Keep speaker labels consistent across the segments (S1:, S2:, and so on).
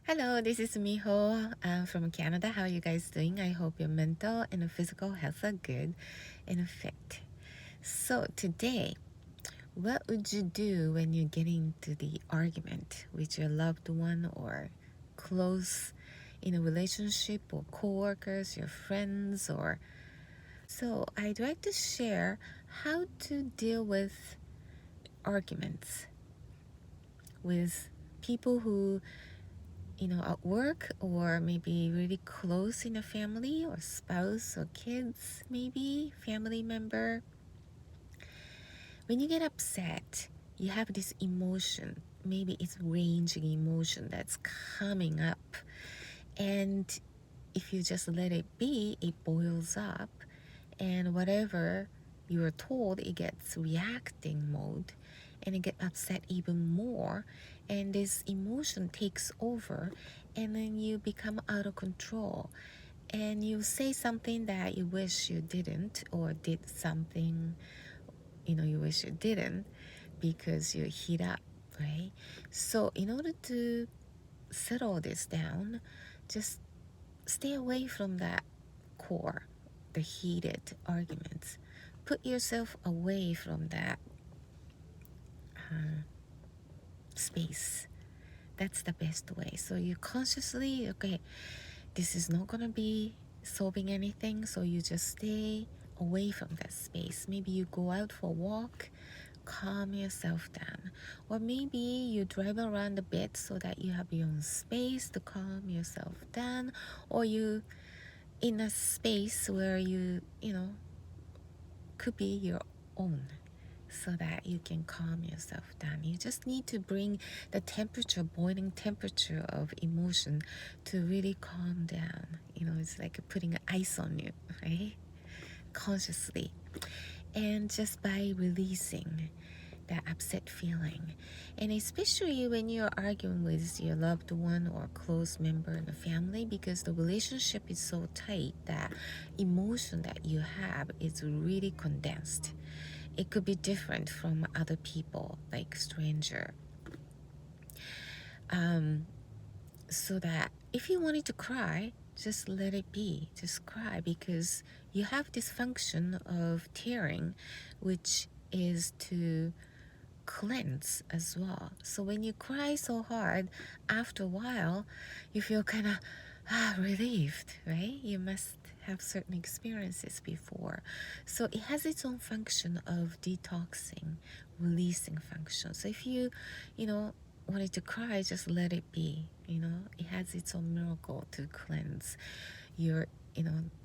S1: Hello, this is Miho. I'm from Canada. How are you guys doing? I hope your mental and physical health are good and fit. So today, what would you do when you get into the argument with your loved one or close in a relationship or coworkers, your friends or so I'd like to share how to deal with arguments with people who at work or maybe really close in a family or spouse or kids, maybe family member. When you get upset, you have this emotion. Maybe it's ranging emotion that's coming up. And if you just let it be, it boils up. And whatever you are told, it gets reacting mode. And you get upset even more, and this emotion takes over, and then you become out of control, and you say something that you wish you didn't, or did something you wish you didn't, because you heat up, right? So in order to settle this down, just stay away from that core, the heated arguments. Put yourself away from that space. That's the best way. So you consciously, okay, this is not gonna be solving anything, so you just stay away from that space. Maybe you go out for a walk, calm yourself down, or maybe you drive around a bit so that you have your own space to calm yourself down, or you in a space where you could be your own, so that you can calm yourself down. You just need to bring the temperature, boiling temperature of emotion to really calm down. It's like putting ice on you, right? Consciously. And just by releasing that upset feeling. And especially when you're arguing with your loved one or close member in the family, because the relationship is so tight that emotion that you have is really condensed. It could be different from other people, like stranger. So that if you wanted to cry, just let it be. Just cry, because you have this function of tearing, which is to cleanse as well. So when you cry so hard, after a while, you feel kind of relieved, right? You must have certain experiences before. So it has its own function of detoxing, releasing function. So if you wanted to cry, just let it be. It has its own miracle to cleanse your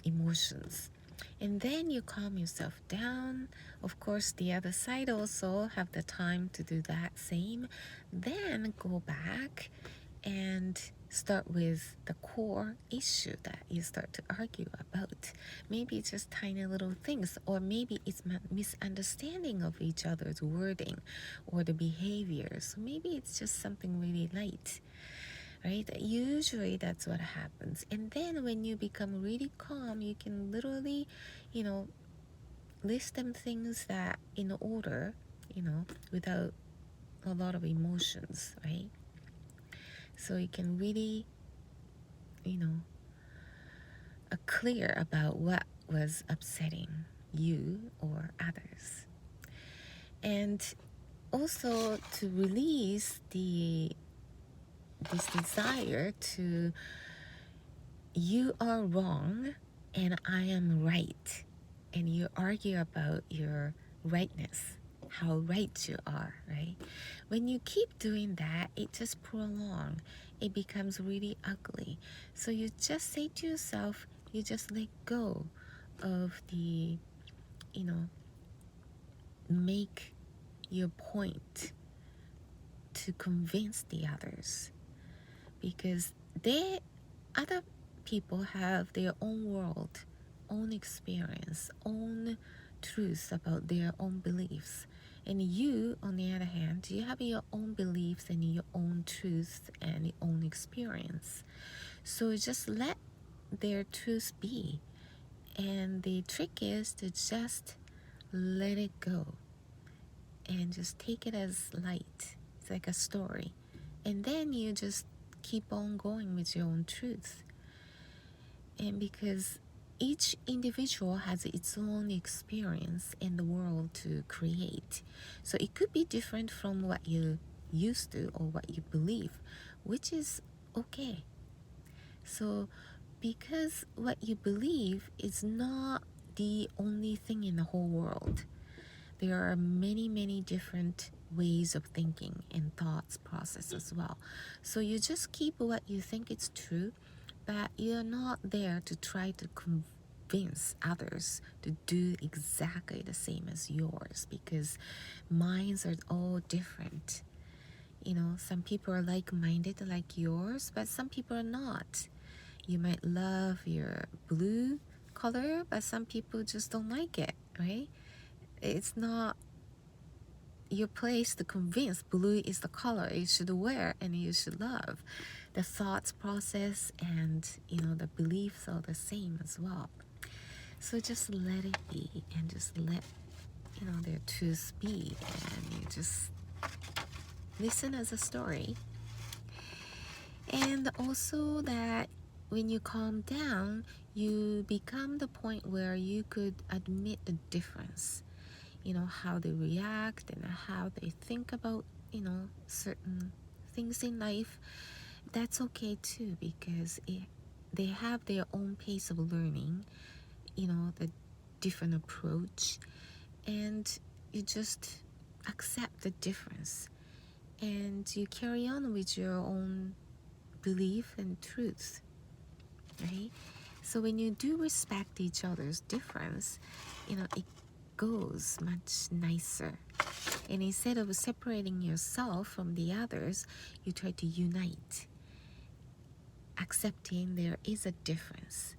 S1: emotions. And then you calm yourself down. Of course, the other side also have the time to do that same. Then go back and start with the core issue that you start to argue about. Maybe it's just tiny little things, or maybe it's misunderstanding of each other's wording or the behavior. So maybe it's just something really light, right? Usually that's what happens. And then when you become really calm, you can literally, list them things that in order, without a lot of emotions, right? So you can really, clear about what was upsetting you or others. And also to release this desire to, you are wrong and I am right. And you argue about your rightness, how right you are, right? When you keep doing that, it just prolongs. It becomes really ugly. So you just say to yourself, you just let go of the, make your point to convince the others. Because other people have their own world, own experience, own truths about their own beliefs. And you, on the other hand, you have your own beliefs and your own truths and your own experience. So just let their truths be. And the trick is to just let it go and just take it as light. It's like a story. And then you just keep on going with your own truth. And because each individual has its own experience in the world to create, so it could be different from what you used to or what you believe, which is okay. So because what you believe is not the only thing in the whole world, there are many different ways of thinking and thoughts process as well. So you just keep what you think is true, but you're not there to try to convince others to do exactly the same as yours, because minds are all different. Some people are like-minded like yours, but some people are not. You might love your blue color, but some people just don't like it, right? It's not your place to convince blue is the color you should wear and you should love. The thoughts process and the beliefs are the same as well. So just let it be and just let their truth be, and you just listen as a story. And also that when you calm down, you become the point where you could admit the difference, how they react and how they think about certain things in life. That's okay too, because they have their own pace of learning, the different approach, and you just accept the difference and you carry on with your own belief and truth, right? So when you do respect each other's difference, it goes much nicer. And instead of separating yourself from the others, you try to unite, accepting there is a difference,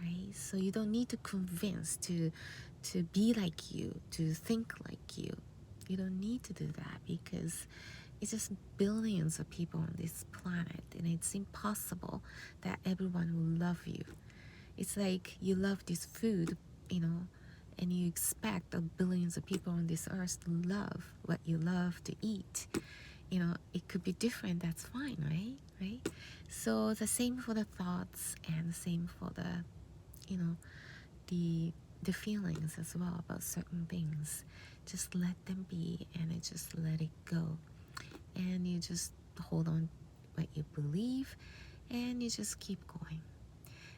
S1: right? So you don't need to convince to be like you, to think like you. You don't need to do that, because it's just billions of people on this planet, and it's impossible that everyone will love you. It's like you love this food, and you expect the billions of people on this earth to love what you love to eat. It could be different, that's fine, right? So the same for the thoughts, and the same for the the feelings as well about certain things. Just let them be, and just let it go, and you just hold on what you believe, and you just keep going.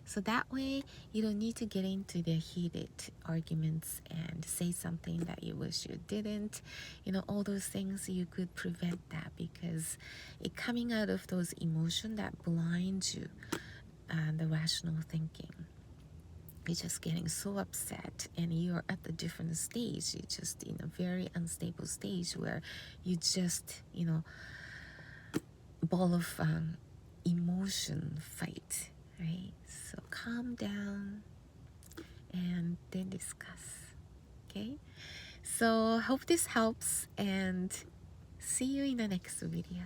S1: So that way you don't need to get into the heated arguments and say something that you wish you didn't. All those things, you could prevent that, because it coming out of those emotions that blinds you and the rational thinking. You're just getting so upset, and you're at a different stage. You're just in a very unstable stage where you just, ball of emotion fight, right? So calm down and then discuss, okay? So hope this helps, and see you in the next video.